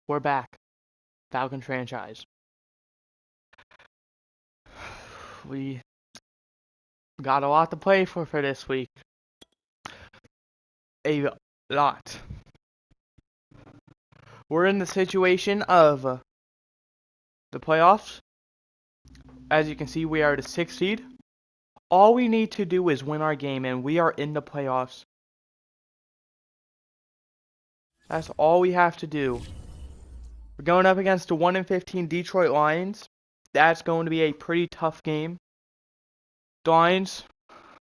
We're back. Falcons franchise. We got a lot to play for this week. A lot. We're in the situation of the playoffs. As you can see, we are the 6th seed. All we need to do is win our game, and we are in the playoffs. That's all we have to do. We're going up against the 1-15 Detroit Lions. That's going to be a pretty tough game. The Lions,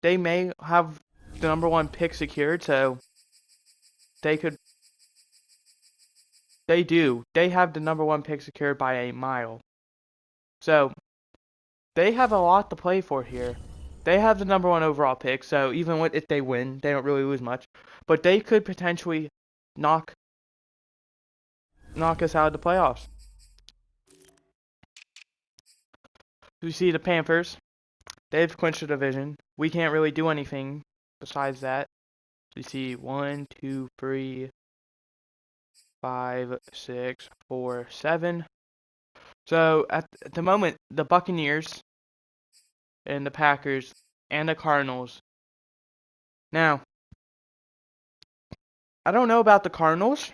they may have the #1 pick secured, so they could. They do. They have the #1 pick secured by a mile. So, they have a lot to play for here. They have the #1 overall pick, so even if they win, they don't really lose much. But they could potentially knock us out of the playoffs. We see the Panthers. They've clinched the division. We can't really do anything besides that. We see 1, 2, 3, 5, 6, 4, 7. So at the moment, the Buccaneers and the Packers and the Cardinals. Now, I don't know about the Cardinals,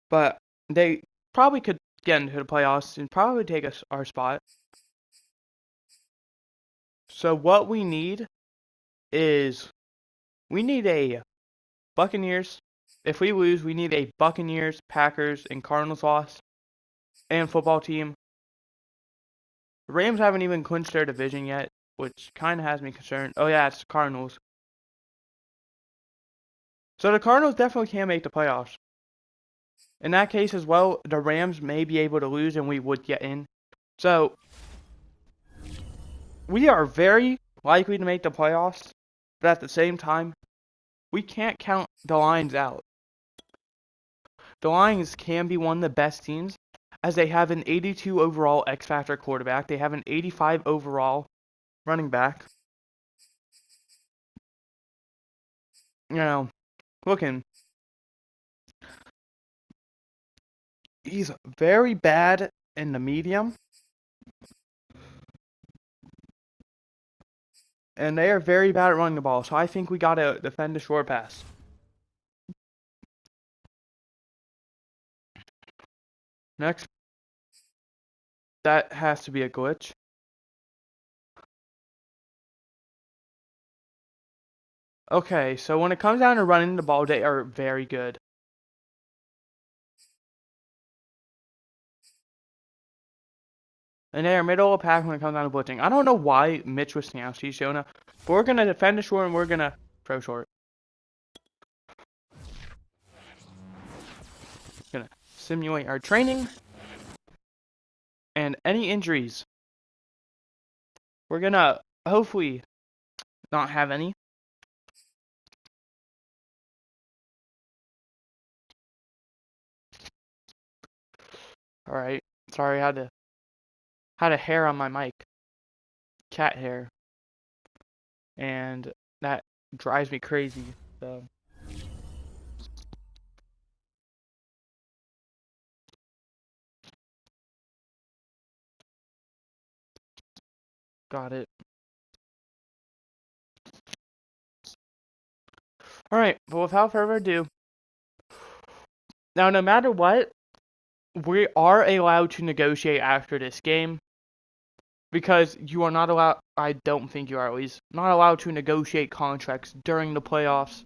but they probably could get into the playoffs and probably take us our spot. So what we need is we need a Buccaneers. If we lose, we need a Buccaneers, Packers, and Cardinals loss and football team. The Rams haven't even clinched their division yet, which kind of has me concerned. Oh yeah, it's the Cardinals. So the Cardinals definitely can make the playoffs. In that case as well, the Rams may be able to lose and we would get in. So, we are very likely to make the playoffs, but at the same time, we can't count the Lions out. The Lions can be one of the best teams, as they have an 82 overall X-Factor quarterback. They have an 85 overall running back. You know, looking. He's very bad in the medium. And they are very bad at running the ball, so I think we gotta defend the short pass. Next. That has to be a glitch. Okay, so when it comes down to running the ball, they are very good. And they are middle of the pack when it comes down to blitzing. I don't know why Mitch Wisnowski's showing up, but we're going to defend the short and we're going to throw short. Going to simulate our training. And any injuries, we're going to hopefully not have any. Alright, sorry, I had a hair on my mic. Cat hair. And that drives me crazy, so. Got it. Alright, but without further ado. Now, no matter what, we are allowed to negotiate after this game. Because you are not allowed, I don't think you are at least, not allowed to negotiate contracts during the playoffs.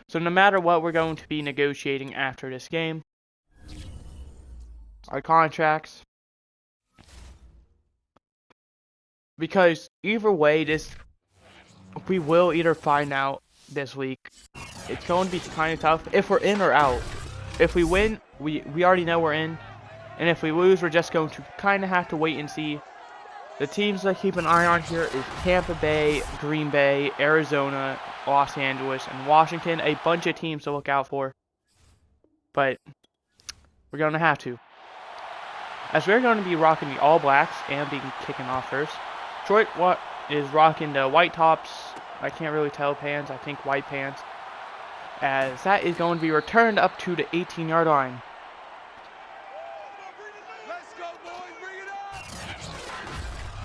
So no matter what, we're going to be negotiating after this game. Our contracts. Because either way, we will either find out this week. It's going to be kind of tough if we're in or out. If we win, we already know we're in. And if we lose, we're just going to kind of have to wait and see. The teams that keep an eye on here is Tampa Bay, Green Bay, Arizona, Los Angeles, and Washington. A bunch of teams to look out for. But we're going to have to. As we're going to be rocking the All Blacks and being kicking off first. Detroit is rocking the white tops. I can't really tell pants. I think white pants. as that is going to be returned up to the 18-yard line.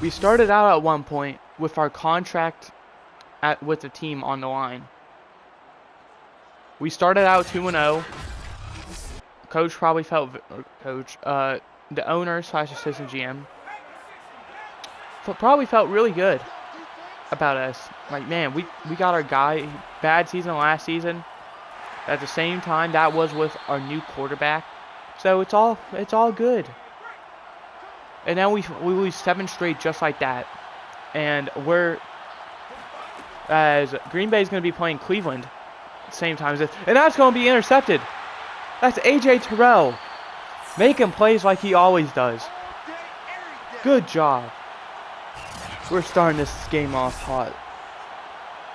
We started out at one point with our contract with the team on the line. We started out 2-0. Coach probably felt, the owner / assistant GM probably felt really good about us. Like, man, we got our guy. Bad season last season. At the same time, that was with our new quarterback. So it's all good. And now we lose 7 straight just like that. And as Green Bay is going to be playing Cleveland at the same time as this. And that's going to be intercepted. That's AJ Terrell making plays like he always does. Good job. We're starting this game off hot.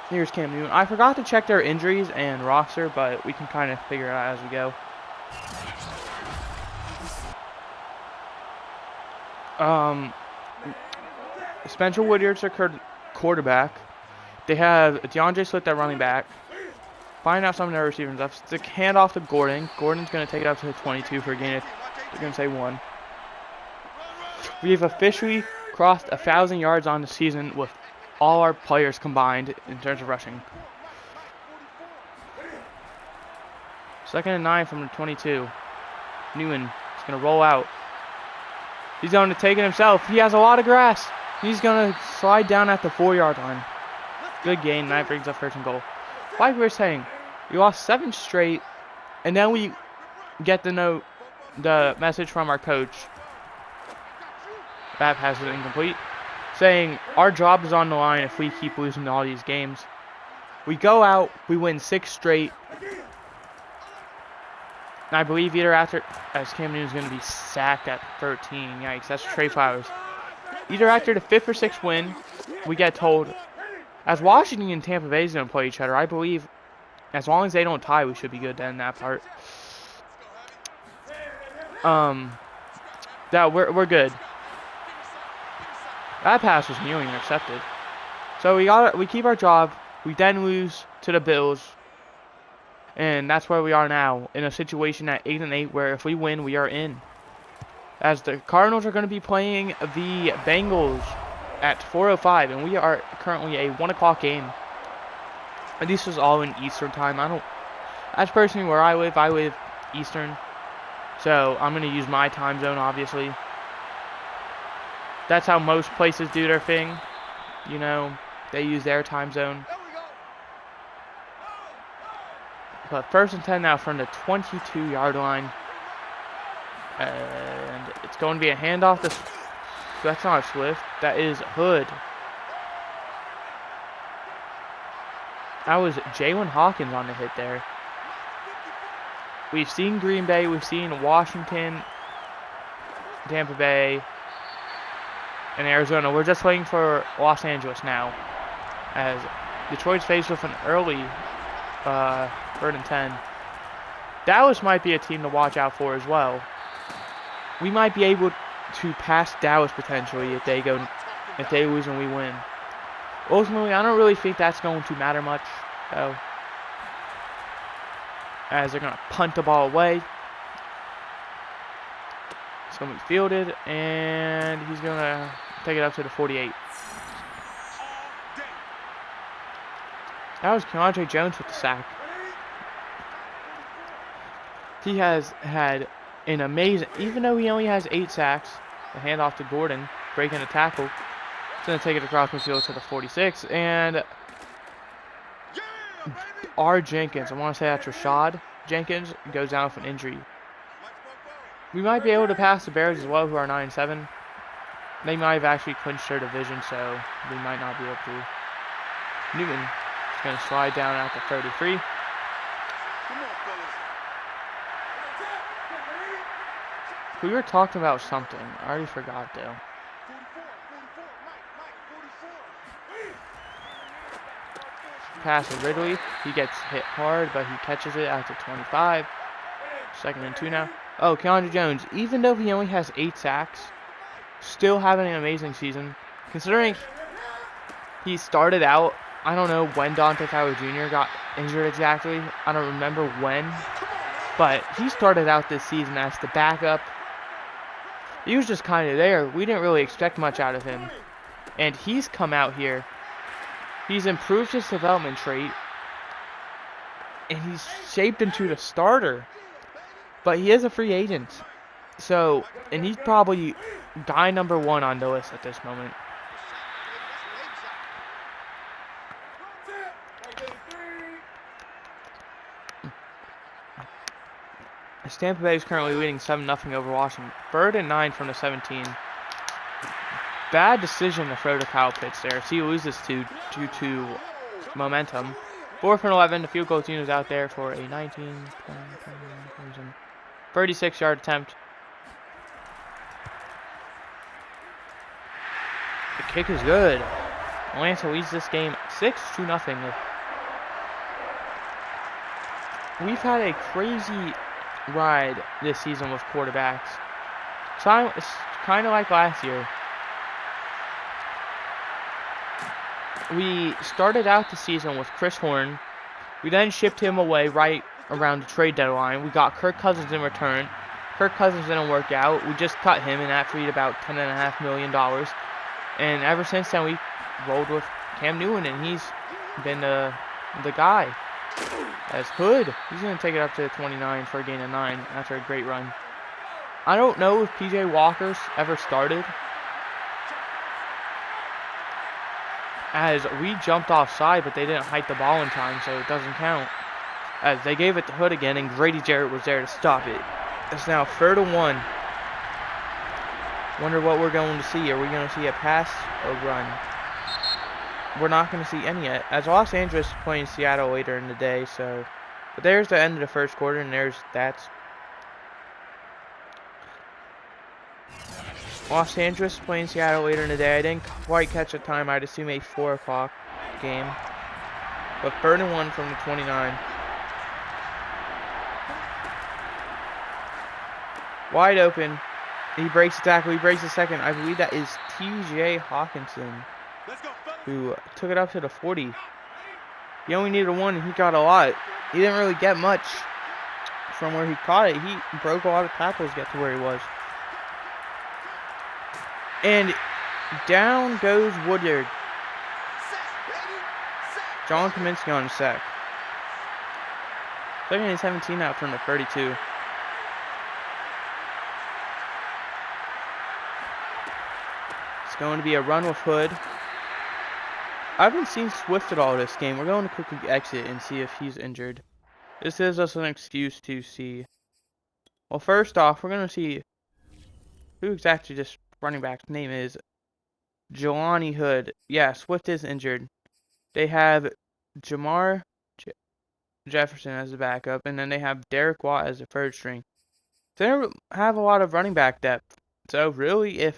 Here's Cam Newton. I forgot to check their injuries and roster, but we can kind of figure it out as we go. Spencer Woodyard's their quarterback. They have DeAndre Swift at running back. Find out some of their receivers. That's the handoff to Gordon. Gordon's going to take it up to the 22 for a gain of, they're going to say 1. We have officially crossed 1,000 yards on the season with all our players combined in terms of rushing. 2nd and 9 from the 22. Newman is going to roll out. He's going to take it himself. He has a lot of grass. He's going to slide down at the 4-yard line. Good gain. That brings up 1st and goal. Like we were saying, we lost 7 straight, and then we get the message from our coach. That pass is incomplete. Saying our job is on the line if we keep losing all these games. We go out, we win 6 straight. And I believe either after, as Cam Newton is going to be sacked at 13. Yikes, that's Trey Flowers. Either after the 5th or 6th win, we get told, as Washington and Tampa Bay is going to play each other, I believe as long as they don't tie, we should be good to end that part. Yeah, we're good. That pass was nearly intercepted. So we keep our job. We then lose to the Bills. And that's where we are now, in a situation at 8-8, where if we win, we are in. As the Cardinals are going to be playing the Bengals at 4:05, and we are currently a 1 o'clock game. And this is all in Eastern time. That's personally where I live Eastern. So I'm going to use my time zone, obviously. That's how most places do their thing. You know, they use their time zone. But 1st and 10 now from the 22-yard line. And it's going to be a handoff to... That's not Swift. That is Hood. That was Jalen Hawkins on the hit there. We've seen Green Bay. We've seen Washington, Tampa Bay, and Arizona. We're just waiting for Los Angeles now. As Detroit's faced with an early 3rd and 10. Dallas might be a team to watch out for as well. We might be able to pass Dallas potentially if they lose and we win. Ultimately, I don't really think that's going to matter much, though. As they're going to punt the ball away. It's going to be fielded, and he's going to take it up to the 48. That was Keandre Jones with the sack. He has had an amazing, even though he only has 8 sacks, the handoff to Gordon, breaking a tackle. He's going to take it across the field to the 46, and R. Jenkins, I want to say that's Rashad Jenkins, goes down with an injury. We might be able to pass the Bears as well, who are 9-7. They might have actually clinched their division, so we might not be able to. Newton is going to slide down at the 33. We were talking about something. I already forgot, though. Pass to Ridley. He gets hit hard, but he catches it at the 25. 2nd and 2 now. Oh, Keandre Jones, even though he only has 8 sacks, still having an amazing season. Considering he started out, I don't know when Dante Fowler Jr. got injured exactly. I don't remember when, but he started out this season as the backup. He was just kind of there. We didn't really expect much out of him. And he's come out here. He's improved his development trait. And he's shaped into the starter. But he is a free agent. So, and he's probably guy number 1 on the list at this moment. Tampa Bay is currently leading 7-0 over Washington. 3rd and 9 from the 17. Bad decision to throw to Kyle Pitts there. So he loses due to momentum. 4th and 11. The field goal team is out there for a 36-yard attempt. The kick is good. Atlanta leads this game 6-0. We've had a crazy ride this season with quarterbacks. So it's kind of like last year. We started out the season with Chris Horn. We then shipped him away right around the trade deadline. We got Kirk Cousins in return. Kirk Cousins didn't work out. We just cut him, and that freed about $10.5 million. And ever since then, we rolled with Cam Newton, and he's been the guy. As Hood, he's going to take it up to 29 for a gain of 9 after a great run. I don't know if P.J. Walker's ever started, as we jumped offside, but they didn't hike the ball in time, so it doesn't count. As they gave it to Hood again, and Grady Jarrett was there to stop it. It's now 3rd and 1. Wonder what we're going to see. Are we going to see a pass or run? We're not going to see any yet, as Los Angeles is playing Seattle later in the day, so. But there's the end of the first quarter, and that's Los Angeles playing Seattle later in the day. I didn't quite catch the time. I'd assume a 4 o'clock game. But 3rd and 1 from the 29. Wide open. He breaks the tackle. He breaks the second. I believe that is T.J. Hawkinson, who took it up to the 40. He only needed 1, and he got a lot. He didn't really get much from where he caught it. He broke a lot of tackles to get to where he was. And down goes Woodyard. John Kaminsky on the sack. 2nd and 17 out from the 32. It's going to be a run with Hood. I haven't seen Swift at all this game. We're going to quickly exit and see if he's injured. This gives us an excuse to see. Well, first off, we're going to see who exactly this running back's name is. Jelani Hood. Yeah, Swift is injured. They have Jamar Jefferson as the backup, and then they have Derek Watt as the 3rd string. So they don't have a lot of running back depth. So really, if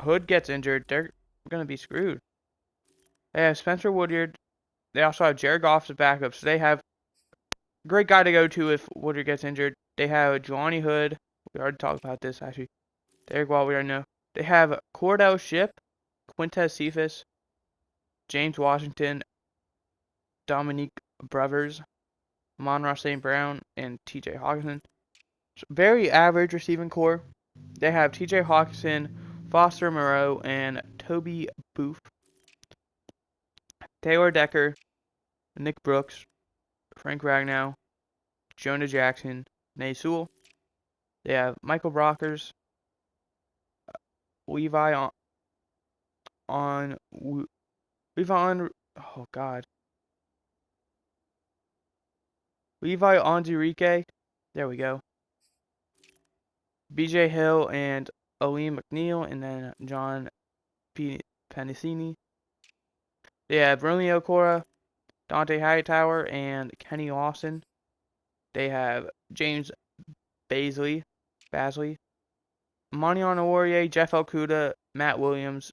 Hood gets injured, they're going to be screwed. They have Spencer Woodyard. They also have Jared Goff as backup. So they have a great guy to go to if Woodyard gets injured. They have Jelani Hood. We already talked about this, actually. Derek Watt, we already know. They have Cordell Shipp, Quintez Cephas, James Washington, Dominique Brothers, Amon-Ra St. Brown, and T.J. Hawkinson. Very average receiving core. They have T.J. Hawkinson, Foster Moreau, and Toby Booth. Taylor Decker, Nick Brooks, Frank Ragnow, Jonah Jackson, Nay Sewell. They have Michael Brockers, Levi Ondirike. There we go. BJ Hill and Aleem McNeil, and then John Panicini. They have Romeo Cora, Dante Hightower, and Kenny Lawson. They have James Basley, Manion Aurier, Jeff Okuda, Matt Williams,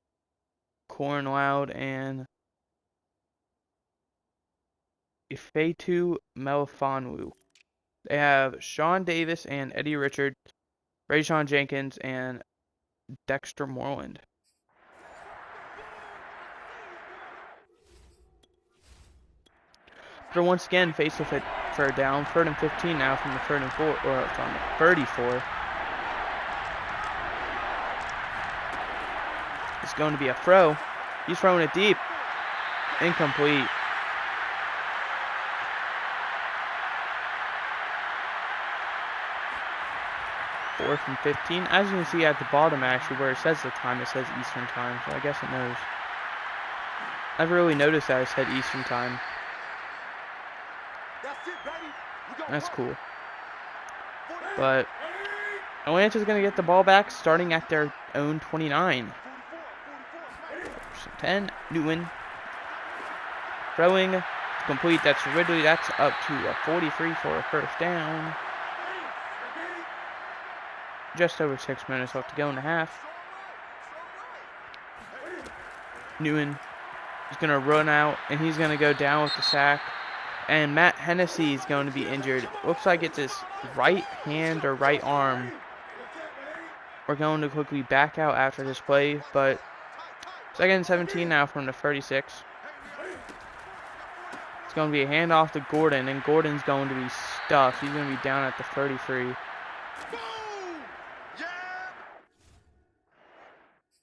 Corn Loud, and Ifeatu Melifonwu. They have Sean Davis and Eddie Richards, Rayshawn Jenkins, and Dexter Moreland. After once again face with it third down, 3rd and 15 now from the 3rd and 4 or from the 34. It's going to be a throw. He's throwing it deep. Incomplete. Fourth and 15. As you can see at the bottom, actually, where it says the time, it says Eastern time, so I guess it knows. Never really noticed that it said Eastern time. That's cool. But Atlanta's going to get the ball back starting at their own 29. 10, Newton. Throwing, complete, that's Ridley, that's up to a 43 for a first down. Just over 6 minutes left to go in the half. Newton is going to run out, and he's going to go down with the sack. And Matt Hennessy is going to be injured. Looks like it's his right hand or right arm. We're going to quickly back out after this play, but 2nd and 17 now from the 36. It's going to be a handoff to Gordon, and Gordon's going to be stuffed. He's going to be down at the 33.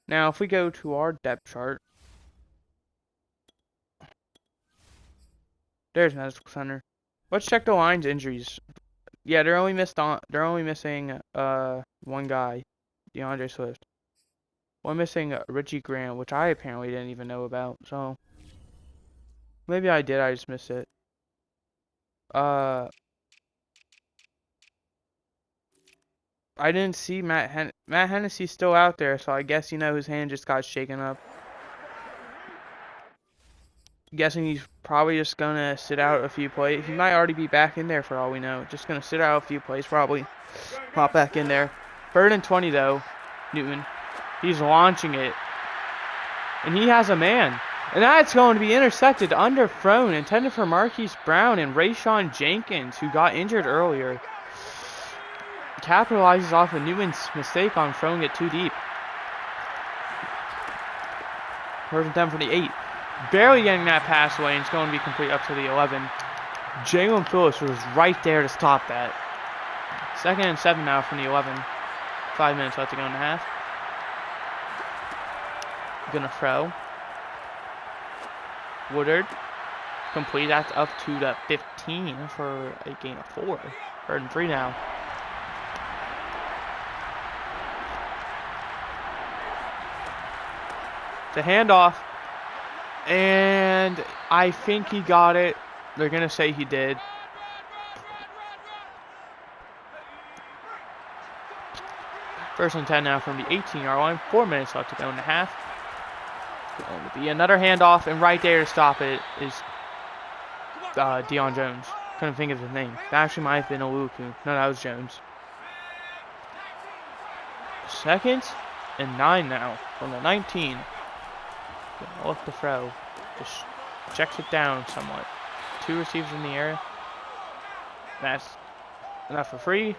Now, if we go to our depth chart, there's medical center. Let's check the line's injuries. Yeah, they're only missing one guy, DeAndre Swift. We're missing Richie Graham, which I apparently didn't even know about. So maybe I did. I just missed it. I didn't see Matt Hennessy's still out there, so I guess his hand just got shaken up. Guessing he's probably just gonna sit out a few plays. He might already be back in there for all we know. Just gonna sit out a few plays, probably pop back in there. 3rd and 20 though. Newton, he's launching it, and he has a man, and that's going to be intercepted, underthrown, intended for Marquise Brown and Rayshawn Jenkins, who got injured earlier. Capitalizes off of Newman's mistake on throwing it too deep. 3rd and 10 for the 8. Barely getting that pass away, and it's going to be complete up to the 11. Jalen Phillips was right there to stop that. 2nd and 7 now from the 11. 5 minutes left to go in the half. Gonna throw. Woodard. Complete. That's up to the 15 for a gain of 4. 3rd and 3 now. It's a handoff. And I think he got it. They're going to say he did. First and 10 now from the 18-yard line. 4 minutes left to go in the half. It's going to be another handoff, and right there to stop it is Deion Jones. Couldn't think of his name. That actually might have been Oluku. No, that was Jones. 2nd and 9 now from the 19. Gonna look to throw. Just checks it down somewhat. 2 receivers in the area. That's enough for free.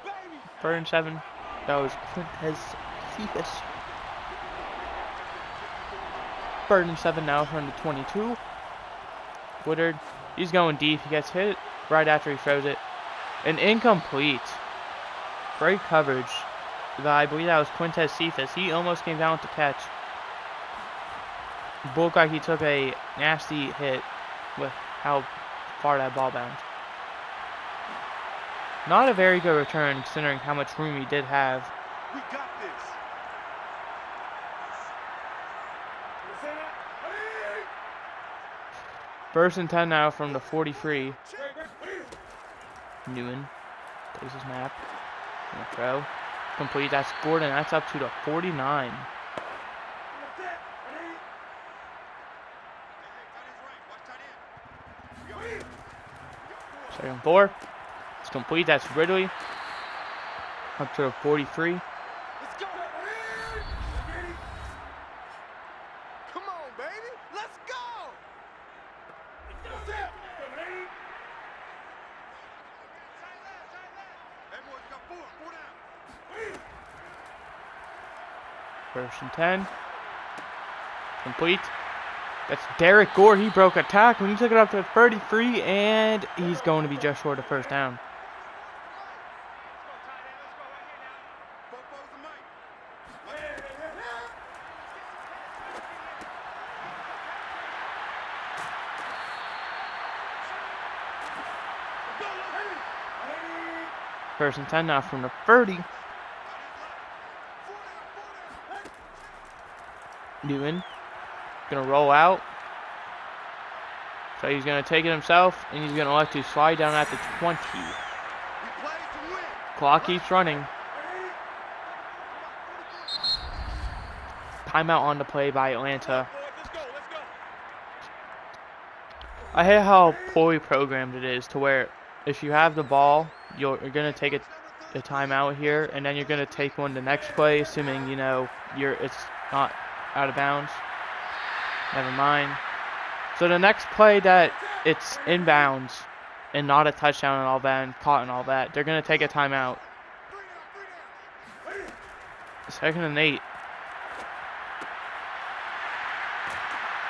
3rd and 7. That was Quintez Cephas. 3rd and 7 now from the 22. Woodard. He's going deep. He gets hit right after he throws it. An incomplete. Great coverage. I believe that was Quintez Cephas. He almost came down with the catch. Looked like he took a nasty hit with how far that ball bounced. Not a very good return considering how much room he did have. We got this. First and 10 now from the 43. Newman plays his snap. Gonna throw. Complete. That's Gordon. That's up to the 49. Second and 4. It's complete. That's Ridley. Up to the 43. Let's go. Come on, baby. Let's go. First and 10. Complete. That's Derek Gore. He broke a tackle. He took it up to 33, and he's going to be just short of first down. First and 10 now from the 30. Newman gonna roll out. So he's gonna take it himself, and he's gonna elect to slide down at the 20. Clock keeps running. Timeout on the play by Atlanta. I hate how poorly programmed it is to where if you have the ball, you're gonna take a timeout here, and then you're gonna take one the next play, assuming you know it's not out of bounds. Never mind. So the next play that it's inbounds and not a touchdown and all that and caught and all that, they're gonna take a timeout. 2nd and 8.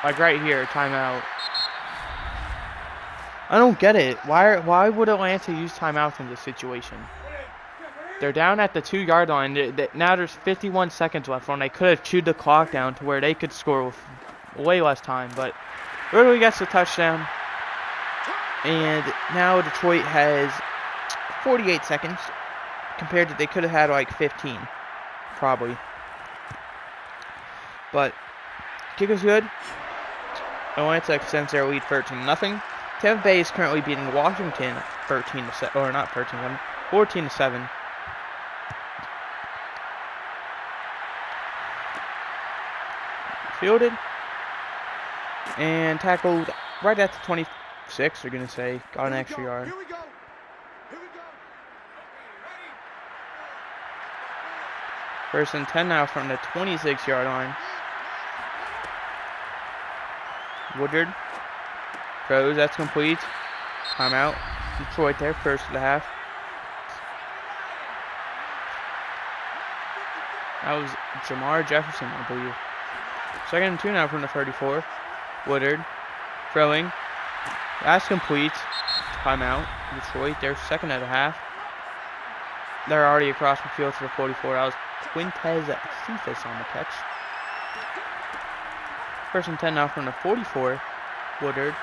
Like right here, timeout. I don't get it. Why would Atlanta use timeouts in this situation? They're down at the 2-yard line. Now there's 51 seconds left when they could have chewed the clock down to where they could score with way less time. But Ridley gets the touchdown. And now Detroit has 48 seconds compared to they could have had like 15. Probably. But kick is good. Atlanta extends their lead 13-0. Tampa Bay is currently beating Washington 13-7, or not 13-7, 14-7. Fielded and tackled right at the 26. They're gonna say got an extra yard. Here we go. First and 10 now from the 26-yard line. Woodard throws, that's complete. Timeout. Detroit there, first of the half. That was Jamar Jefferson, I believe. 2nd and 2 now from the 34. Woodard throwing. That's complete. Timeout. Detroit, their 2nd of the half. They're already across the field to the 44. That was Quintez Cephas on the catch. 1st and 10 now from the 44. Woodard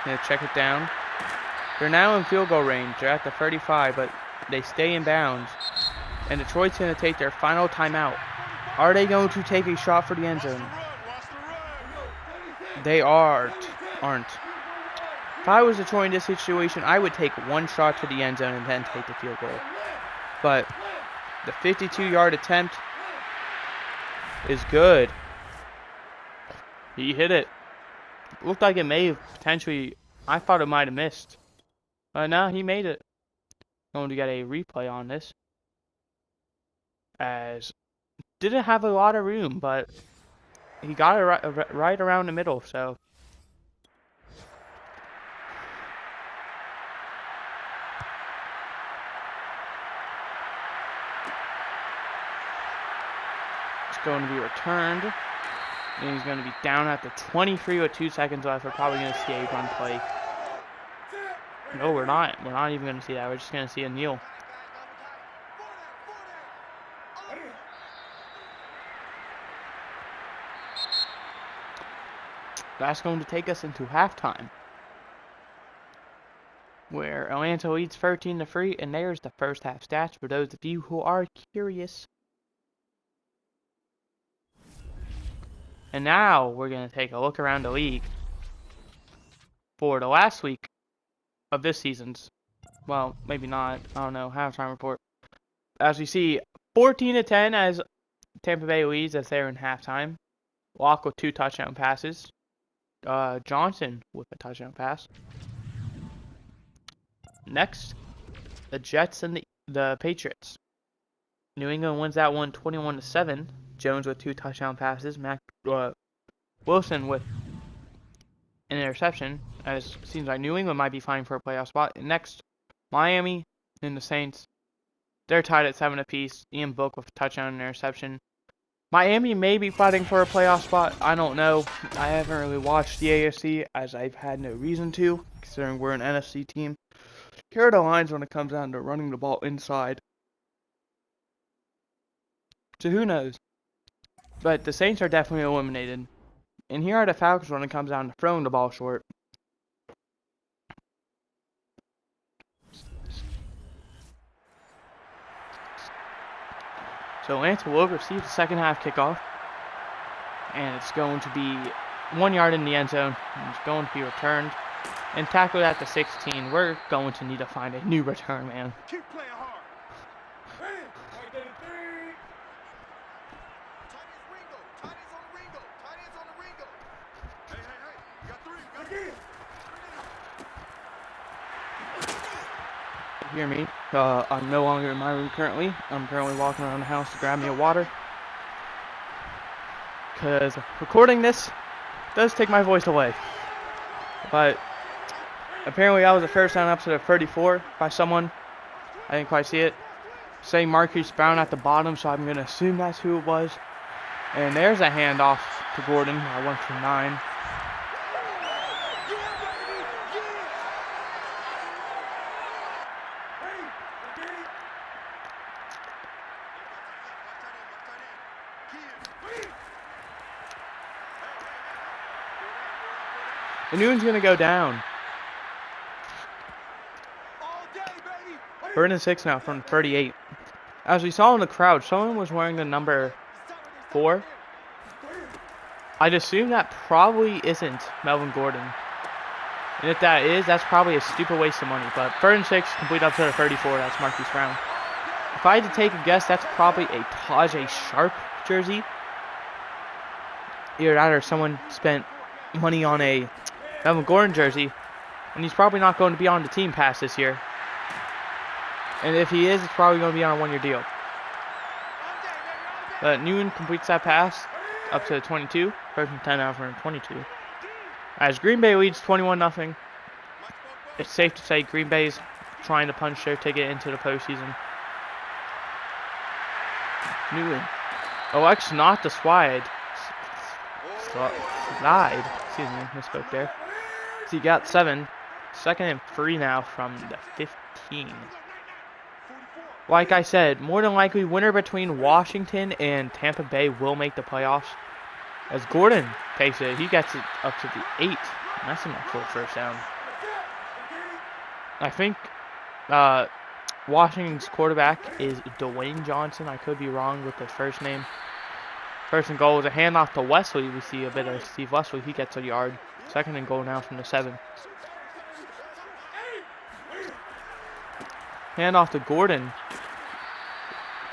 gonna check it down. They're now in field goal range. They're at the 35, but they stay in bounds. And Detroit's gonna take their final timeout. Are they going to take a shot for the end zone? They aren't. If I was Detroit in this situation, I would take one shot to the end zone and then take the field goal. But the 52-yard attempt is good. He hit it. Looked like it may have potentially, I thought it might have missed. But no, he made it. Going to get a replay on this. As didn't have a lot of room, but he got it right around the middle, so. It's going to be returned. And he's going to be down at the 23 with 2 seconds left. We're probably going to see a run play. No, we're not. We're not even going to see that. We're just going to see a kneel. That's going to take us into halftime, where Atlanta leads 13-3, and there's the first half stats for those of you who are curious. And now we're going to take a look around the league for the last week of this season's, well, maybe not, I don't know, halftime report. As we see, 14-10 as Tampa Bay leads as they're in halftime. Locke with 2 touchdown passes. Johnson with a touchdown pass. Next, the Jets and the Patriots. New England wins that one 21-7. Jones with 2 touchdown passes. Wilson with an interception. As it seems like New England might be fighting for a playoff spot. And next, Miami and the Saints. They're tied at 7 apiece. Ian Book with a touchdown and interception. Miami may be fighting for a playoff spot. I don't know. I haven't really watched the AFC as I've had no reason to, considering we're an NFC team. Here are the lines when it comes down to running the ball inside. So who knows? But the Saints are definitely eliminated. And here are the Falcons when it comes down to throwing the ball short. So Atlanta will receive the second half kickoff. And it's going to be 1 yard in the end zone. And it's going to be returned and tackled at the 16. We're going to need to find a new return, man. Keep playing hard. Tight ends on the Ringo. Tight ends on the Ringo. Hey. You got three. You got You hear me? I'm no longer in my room currently. I'm currently walking around the house to grab me a water. Because recording this does take my voice away. But apparently I was the first down episode of 34 by someone. I didn't quite see it. Saying Marquise Brown at the bottom, so I'm going to assume that's who it was. And there's a handoff to Gordon. I went for 9. And Newton's going to go down. Third and 6 now from 38. As we saw in the crowd, someone was wearing the number 4. I'd assume that probably isn't Melvin Gordon. And if that is, that's probably a stupid waste of money. But 3rd and 6, complete up to the 34. That's Marquise Brown. If I had to take a guess, that's probably a Tajay Sharp jersey. Either that or someone spent money on a Melvin Gordon jersey, and he's probably not going to be on the team past this year. And if he is, it's probably going to be on a 1-year deal. But Newton completes that pass up to the 22. 1st and 10 now for 22. As Green Bay leads 21-0, it's safe to say Green Bay's trying to punch their ticket into the postseason. Newton elects not to slide. Excuse me, misspoke there. So he got 7. 2nd and 3 now from the 15. Like I said, more than likely, winner between Washington and Tampa Bay will make the playoffs. As Gordon takes it, he gets it up to the 8. That's enough for a first down. I think Washington's quarterback is Dwayne Johnson. I could be wrong with the first name. 1st and goal is a handoff to Wesley. We see a bit of Steve Wesley. He gets a yard. 2nd and goal now from the 7. Handoff to Gordon.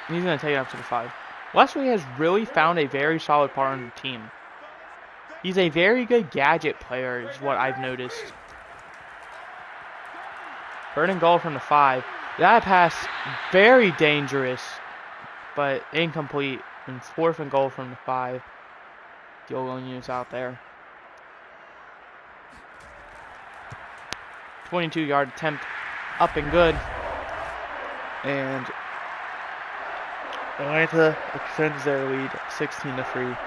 He's going to take it up to the 5. Wesley has really found a very solid part on the team. He's a very good gadget player is what I've noticed. 3rd and goal from the 5. That pass, very dangerous, but incomplete. And 4th and goal from the 5. The old units out there. 22-yard attempt, up and good. And Atlanta extends their lead 16-3.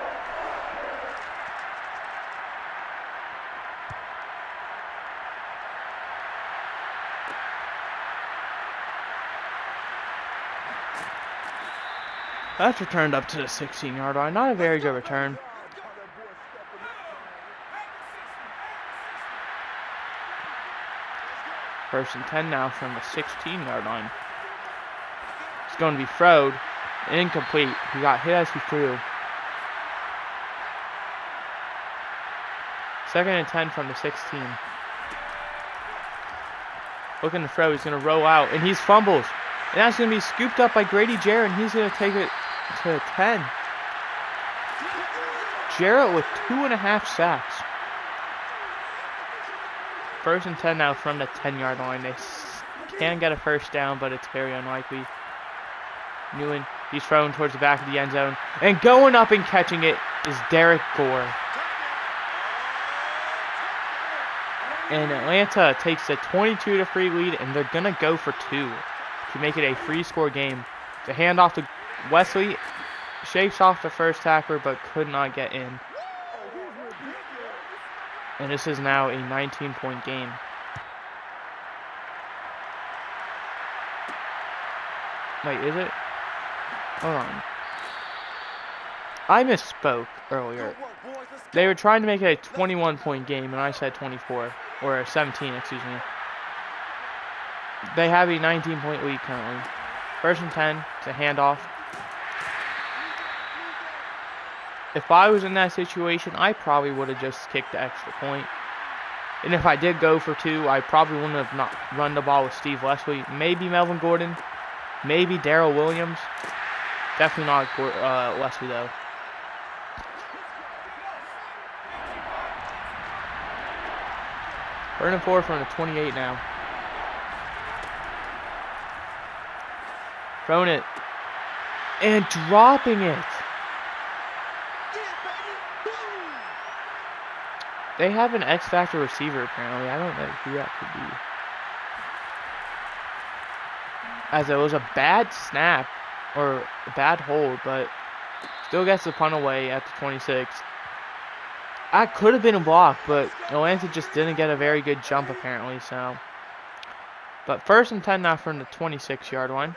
That's returned up to the 16-yard line. Not a very good return. First and 10 now from the 16-yard line. It's going to be throwed. Incomplete. He got hit as he threw. 2nd and 10 from the 16. Looking to throw. He's going to roll out. And he's fumbles. And that's going to be scooped up by Grady Jarrett. And he's going to take it to 10. Jarrett with 2.5 sacks. 1st and 10 now from the 10-yard line. They can get a first down, but it's very unlikely. Newton, he's thrown towards the back of the end zone. And going up and catching it is Derek Gore. And Atlanta takes a 22-3 lead, and they're going to go for 2 to make it a 3-score game. The handoff to Wesley, shakes off the first tackler but could not get in. And this is now a 19-point game. Wait, is it? Hold on. I misspoke earlier. They were trying to make it a 21-point game, and I said 24. Or 17, excuse me. They have a 19-point lead currently. 1st and 10. It's a handoff. If I was in that situation, I probably would have just kicked the extra point. And if I did go for 2, I probably wouldn't have not run the ball with Steve Leslie. Maybe Melvin Gordon. Maybe Darrell Williams. Definitely not Leslie, though. Third and 4 from the 28 now. Throwing it. And dropping it. They have an X-Factor receiver, apparently. I don't know who that could be. As it was a bad snap, or a bad hold, but still gets the punt away at the 26. That could have been a block, but Atlanta just didn't get a very good jump, apparently, so. But 1st and 10 now from the 26-yard line.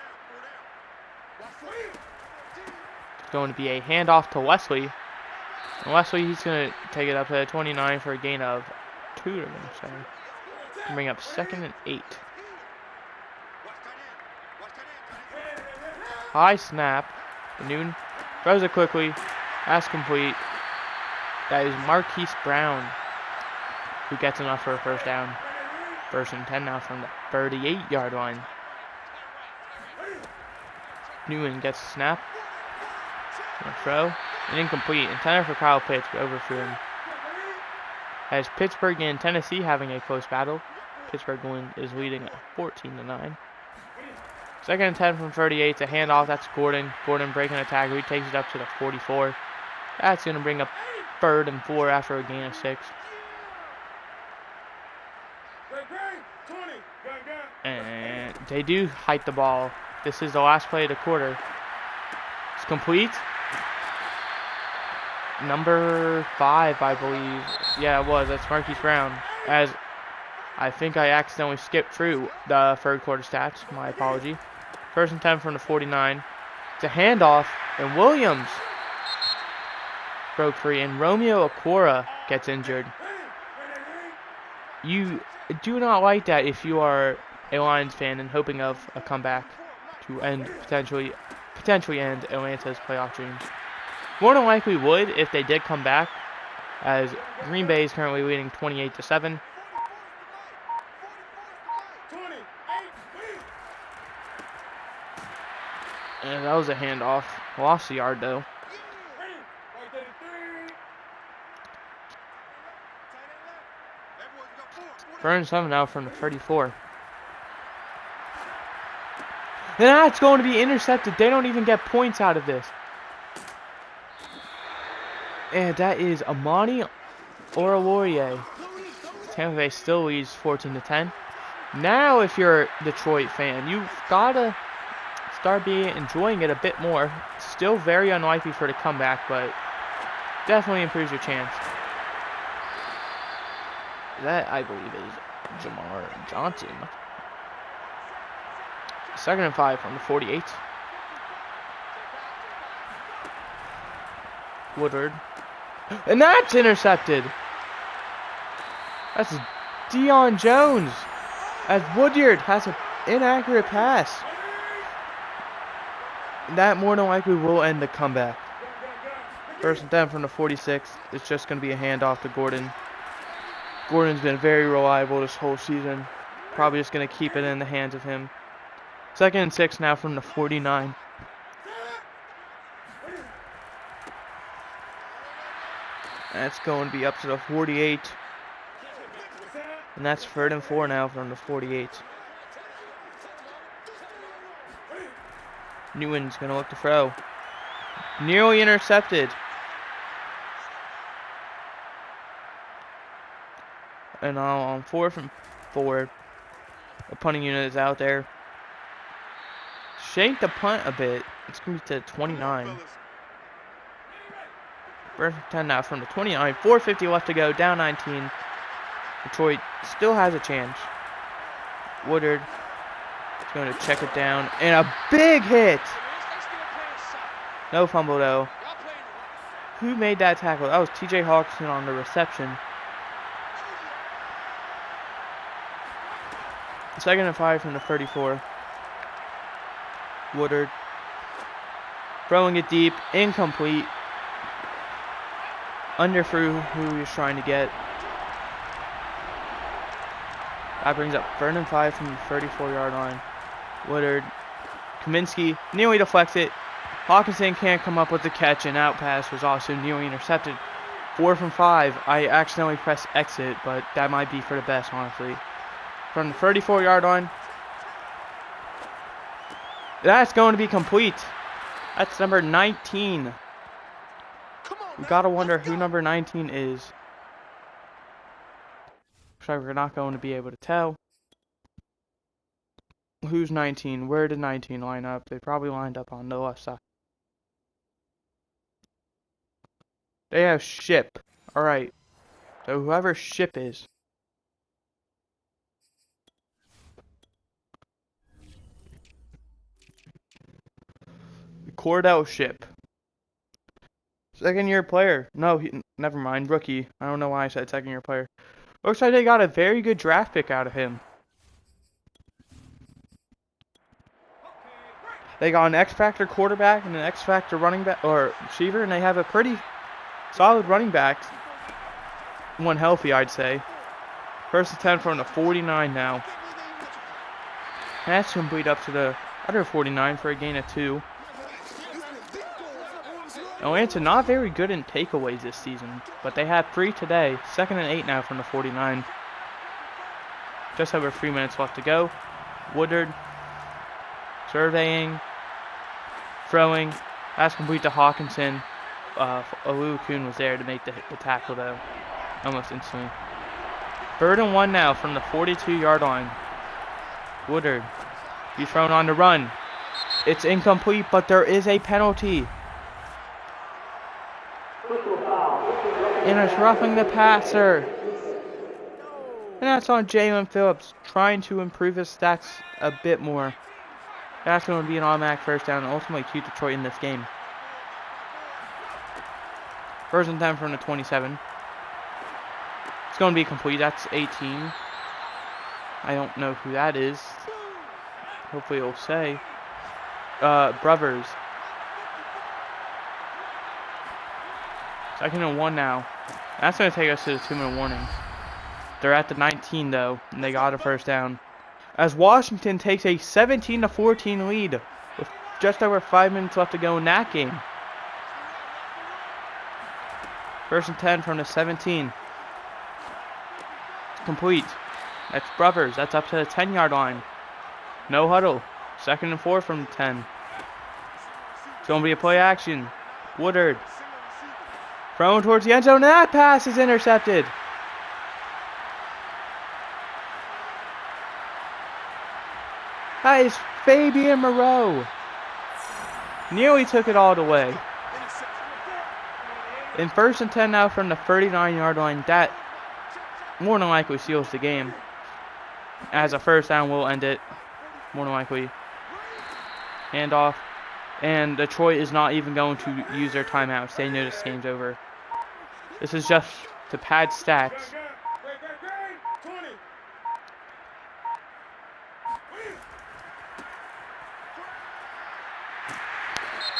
It's going to be a handoff to Wesley. And Wesley, he's going to take it up to 29 for a gain of 2, I'm going to say. Bring up 2nd and 8. High snap. Newton throws it quickly. That's complete. That is Marquise Brown who gets enough for a 1st down. 1st and 10 now from the 38-yard line. Newton gets a snap. Gonna throw. And incomplete. Intended for Kyle Pitts, but overthrew him. As Pittsburgh and Tennessee having a close battle. Pittsburgh is leading 14-9. 2nd and 10 from 38. It's a handoff. That's Gordon. Gordon breaking a tackle. He takes it up to the 44. That's going to bring up 3rd and 4 after a gain of 6. And they do hike the ball. This is the last play of the quarter. It's complete. Number 5, I believe. Yeah, it was. That's Marquise Brown. As I think I accidentally skipped through the 3rd quarter stats. My apology. 1st and 10 from the 49. It's a handoff. And Williams broke free. And Romeo Okwara gets injured. You do not like that if you are a Lions fan and hoping of a comeback to end potentially end Atlanta's playoff dreams. More than likely would if they did come back, as Green Bay is currently leading 28-7. And that was a handoff. Lost the yard though. Burns 7 now from the 34. And that's going to be intercepted. They don't even get points out of this. And that is Amani Oruwariye. Tampa Bay still leads 14-10. Now, if you're a Detroit fan, you've got to start enjoying it a bit more. Still very unlikely for the comeback, but definitely improves your chance. That, I believe, is Jamar Johnson. 2nd and 5 from the 48. Woodward. And that's intercepted. That's Deion Jones. As Woodyard has an inaccurate pass. That more than likely will end the comeback. 1st and 10 from the 46. It's just going to be a handoff to Gordon. Gordon's been very reliable this whole season. Probably just going to keep it in the hands of him. 2nd and 6 now from the 49. That's going to be up to the 48. And that's 3rd and 4 now from the 48. Newton's going to look to throw. Nearly intercepted. And now on 4th and 4. The punting unit is out there. Shake the punt a bit. It's going to be to 29. First and 10 now from the 29. 4:50 left to go. Down 19. Detroit still has a chance. Woodard is going to check it down. And a big hit. No fumble, though. Who made that tackle? That was T.J. Hawkinson on the reception. 2nd and 5 from the 34. Woodard throwing it deep, incomplete. Underthrew who he was trying to get. That brings up 3rd and 5 from the 34-yard line. Woodard, Kaminsky nearly deflects it. Hawkinson can't come up with the catch, and out pass was also nearly intercepted. 4 from 5. I accidentally pressed exit, but that might be for the best, honestly. From the 34-yard line. That's going to be complete. That's number 19. We gotta wonder who number 19 is. So we're not going to be able to tell. Who's 19? Where did 19 line up? They probably lined up on the left side. They have Ship. Alright. So whoever Ship is. Cordell Ship. 2nd-year player. No, never mind. Rookie. I don't know why I said 2nd-year player. Looks like they got a very good draft pick out of him. They got an X-Factor quarterback and an X-Factor running back or receiver, and they have a pretty solid running back. One healthy, I'd say. 1st and 10 from the 49 now. And that's complete up to the other 49 for a gain of 2. Atlanta not very good in takeaways this season, but they had 3 today. 2nd and 8 now from the 49. Just over 3 minutes left to go. Woodard surveying, throwing. That's complete to Hawkinson. Alu Kuhn was there to make the tackle though, almost instantly. 3rd and 1 now from the 42-yard line. Woodard, he's thrown on the run. It's incomplete, but there is a penalty. And it's roughing the passer. And that's on Jalen Phillips, trying to improve his stats a bit more. That's going to be an automatic 1st down and ultimately keep Detroit in this game. 1st and 10 from the 27. It's going to be complete. That's 18. I don't know who that is. Hopefully it'll say. Brothers. 2nd and 1 now. That's going to take us to the 2-minute warning. They're at the 19 though, and they got a 1st down. As Washington takes a 17-14 lead with just over 5 minutes left to go in that game. 1st and 10 from the 17. Complete. That's Brothers. That's up to the 10-yard line. No huddle. 2nd and 4 from the 10. It's going to be a play action. Woodard. Thrown towards the end zone. That pass is intercepted. That is Fabian Moreau. Nearly took it all the way. In 1st and 10 now from the 39-yard line. That more than likely seals the game. As a 1st down will end it. More than likely. Handoff. And Detroit is not even going to use their timeouts. They know this game's over. This is just to pad stats.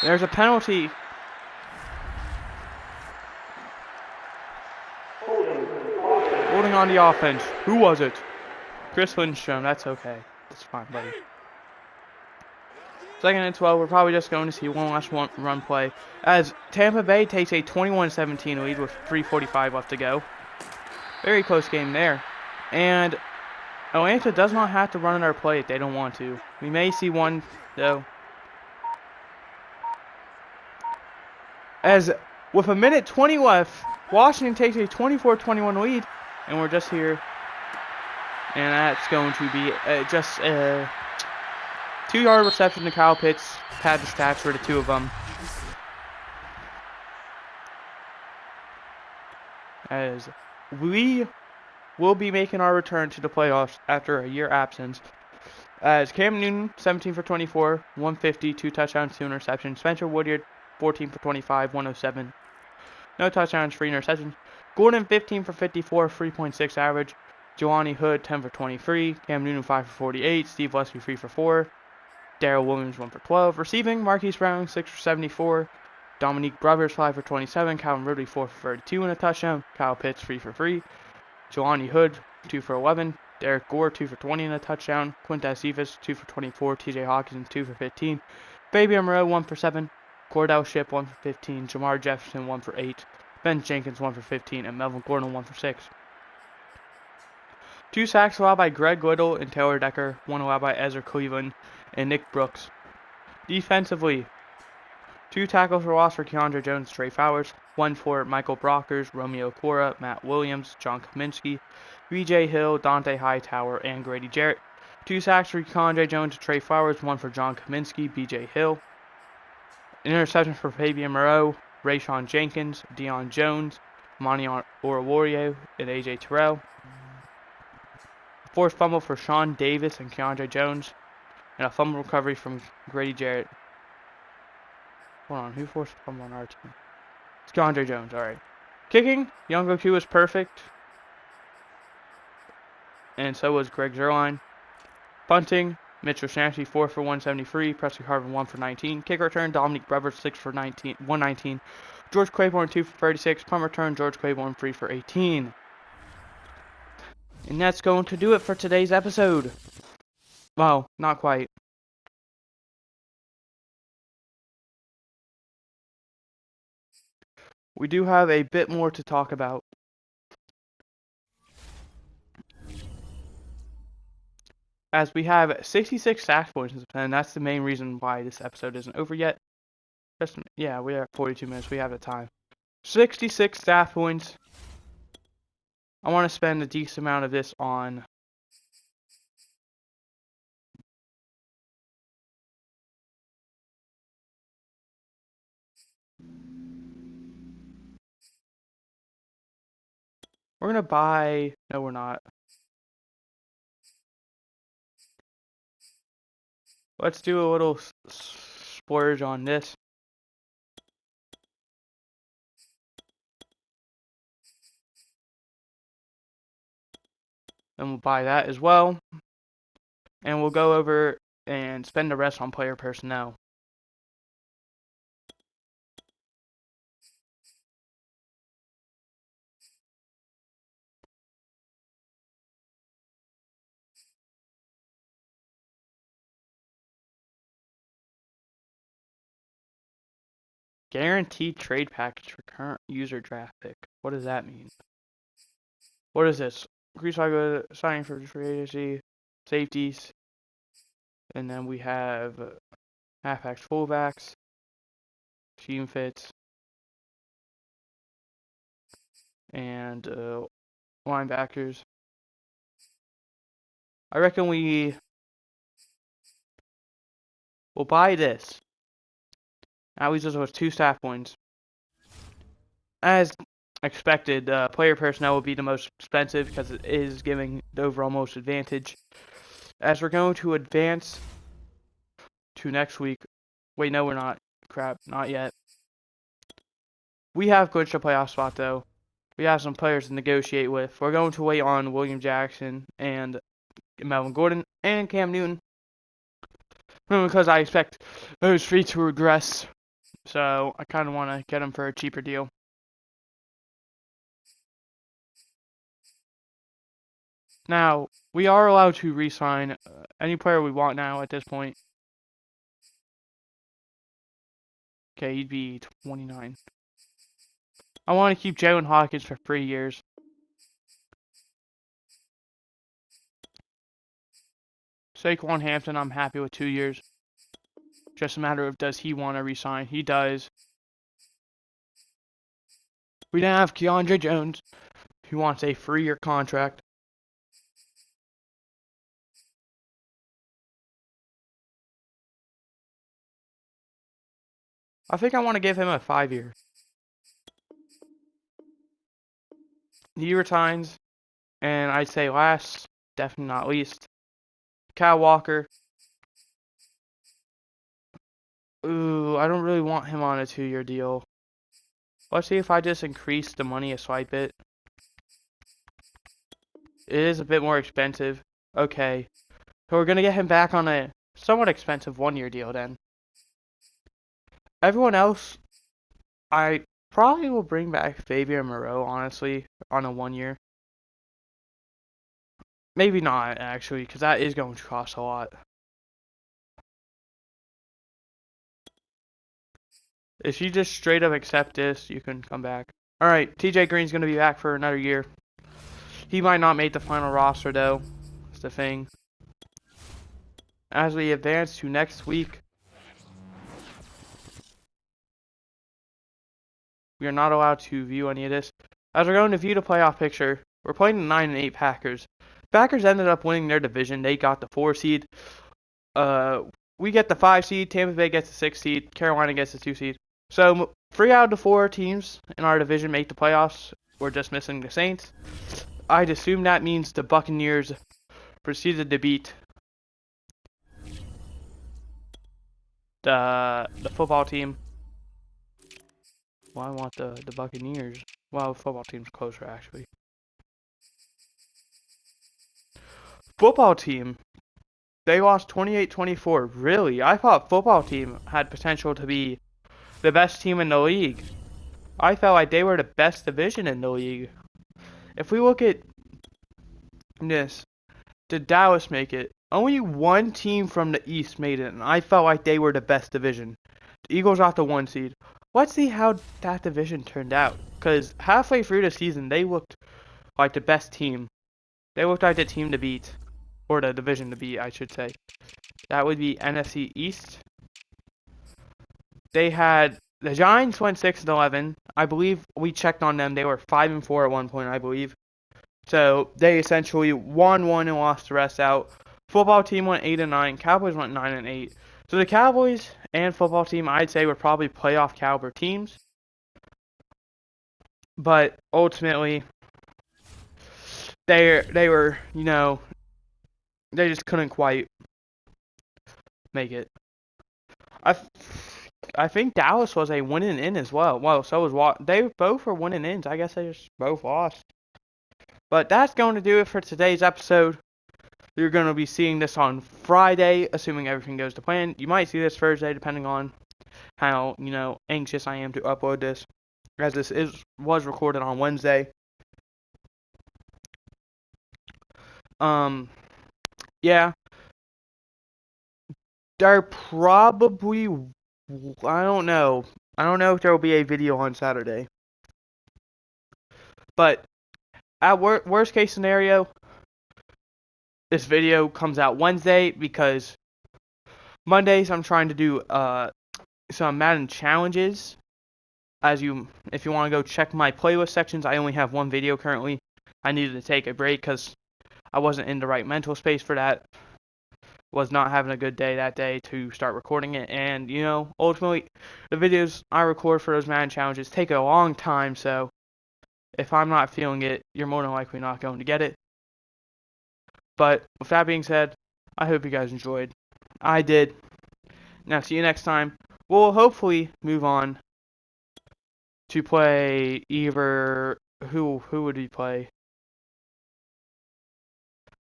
There's a penalty. Holding on the offense. Who was it? Chris Lindstrom. That's okay. That's fine, buddy. 2nd and 12. We're probably just going to see one last run play. As Tampa Bay takes a 21-17 lead with 3:45 left to go. Very close game there. And Atlanta does not have to run another play if they don't want to. We may see one, though. As with a minute 20 left, Washington takes a 24-21 lead, and we're just here. And that's going to be just a 2-yard reception to Kyle Pitts. Pad the stats for the 2 of them. as we will be making our return to the playoffs after a year absence. As Cam Newton, 17 for 24, 150, 2 touchdowns, 2 interceptions. Spencer Woodyard, 14 for 25, 107, no touchdowns, 3 interceptions. Gordon, 15 for 54, 3.6 average. Jelani Hood, 10 for 23. Cam Newton, 5 for 48. Steve Leslie, 3 for 4. Darrell Williams, 1 for 12. Receiving, Marquise Brown, 6 for 74. Dominique Brothers, 5 for 27. Calvin Ridley, 4 for 32 and a touchdown. Kyle Pitts, 3 for 3. Jelani Hood, 2 for 11. Derek Gore, 2 for 20 and a touchdown. Quintez Cephas, 2 for 24. TJ Hawkins, 2 for 15. Fabian Moreau, 1 for 7. Cordell Shipp, 1 for 15. Jamar Jefferson, 1 for 8. Ben Jenkins, 1 for 15. And Melvin Gordon, 1 for 6. 2 sacks allowed by Greg Little and Taylor Decker. 1 allowed by Ezra Cleveland and Nick Brooks. Defensively, 2 tackles were lost for Keandre Jones, Trey Flowers. 1 for Michael Brockers, Romeo Cora, Matt Williams, John Kaminsky, B.J. Hill, Dante Hightower, and Grady Jarrett. 2 sacks for Keandre Jones, Trey Flowers. 1 for John Kaminsky, B.J. Hill. An interception for Fabian Moreau, Rayshon Jenkins, Deion Jones, Monty Orawario, and A.J. Terrell. Forced fumble for Sean Davis and Keandre Jones. And a fumble recovery from Grady Jarrett. Hold on, who forced a fumble on our team? It's Keandre Jones, alright. Kicking, Young Q was perfect. And so was Greg Zerline. Punting, Mitchell Shansky, 4 for 173. Presley Harvin, 1 for 19. Kick return, Dominique Brothers, 6 for 119. George Claiborne, 2 for 36. Punt return, George Claiborne, 3 for 18. And that's going to do it for today's episode. Well, not quite. We do have a bit more to talk about. As we have 66 sack points, and that's the main reason why this episode isn't over yet. Yeah, we are at 42 minutes. We have the time. 66 staff points. I want to spend a decent amount of this on we're going to buy, no we're not. Let's do a little splurge on this. And we'll buy that as well. And we'll go over and spend the rest on player personnel. Guaranteed trade package for current user draft pick. What does that mean? What is this? Increase signing for free agency, safeties, and then we have halfbacks, fullbacks, team fits, and linebackers. I reckon we will buy this. That leaves us with 2 staff points. As expected, player personnel will be the most expensive because it is giving the overall most advantage. As we're going to advance to next week. Wait, no, we're not. Crap, not yet. We have clinched a playoff spot, though. We have some players to negotiate with. We're going to wait on William Jackson and Melvin Gordon and Cam Newton. Because I expect those 3 to regress. So I kind of want to get them for a cheaper deal. Now, we are allowed to re-sign any player we want now at this point. Okay, he'd be 29. I want to keep Jalen Hawkins for 3 years. Saquon Hampton, I'm happy with 2 years. Just a matter of does he want to resign? He does. We then have Keandre Jones, who wants a 3-year contract. I think I want to give him a 5-year. he resigns, and I'd say last, definitely not least, Cal Walker. Ooh, I don't really want him on a 2-year deal. Let's see if I just increase the money a swipe bit. It is a bit more expensive. Okay. So we're going to get him back on a somewhat expensive 1-year deal then. Everyone else, I probably will bring back Fabian Moreau, honestly, on a 1-year. Maybe not, actually, because that is going to cost a lot. If you just straight up accept this, you can come back. Alright, TJ Green's going to be back for another year. He might not make the final roster, though. That's the thing. As we advance to next week, we are not allowed to view any of this. As we're going to view the playoff picture, we're playing the 9-8 Packers. Packers ended up winning their division. They got the 4 seed. We get the 5 seed. Tampa Bay gets the 6 seed. Carolina gets the 2 seed. So 3 out of the 4 teams in our division make the playoffs. We're just missing the Saints. I'd assume that means the Buccaneers proceeded to beat the football team. Well, I want the Buccaneers. Well, the football team's closer, actually. Football team. They lost 28-24. Really? I thought football team had potential to be the best team in the league. I felt like they were the best division in the league. If we look at this, did Dallas make it? Only one team from the East made it, and I felt like they were the best division. The Eagles got the 1 seed. Let's see how that division turned out. Because halfway through the season, they looked like the best team. They looked like the team to beat. Or the division to beat, I should say. That would be NFC East. They had the Giants went 6-11. I believe we checked on them. They were 5-4 at one point, I believe. So they essentially won one and lost the rest out. Football team went 8-9. Cowboys went 9-8. So the Cowboys and football team, I'd say, were probably playoff caliber teams. But ultimately, they were, they just couldn't quite make it. I think Dallas was a winning in as well. Well, so was they both were winning ins. I guess they just both lost. But that's going to do it for today's episode. You're going to be seeing this on Friday, assuming everything goes to plan. You might see this Thursday, depending on how, anxious I am to upload this, as this was recorded on Wednesday. Yeah. There probably, I don't know. I don't know if there will be a video on Saturday. But at worst case scenario, this video comes out Wednesday because Mondays I'm trying to do some Madden challenges. If you want to go check my playlist sections, I only have one video currently. I needed to take a break because I wasn't in the right mental space for that. Was not having a good day that day to start recording it, and ultimately the videos I record for those Madden challenges take a long time, so if I'm not feeling it, you're more than likely not going to get it. But with that being said, I hope you guys enjoyed. I did. Now see you next time. We'll hopefully move on to play either who would we play?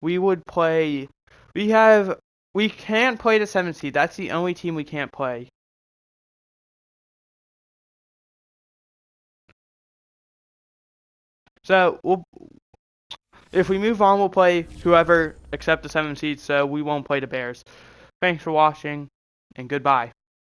We would play. We can't play the 7th seed. That's the only team we can't play. So if we move on, we'll play whoever except the 7th seed. So we won't play the Bears. Thanks for watching, and goodbye.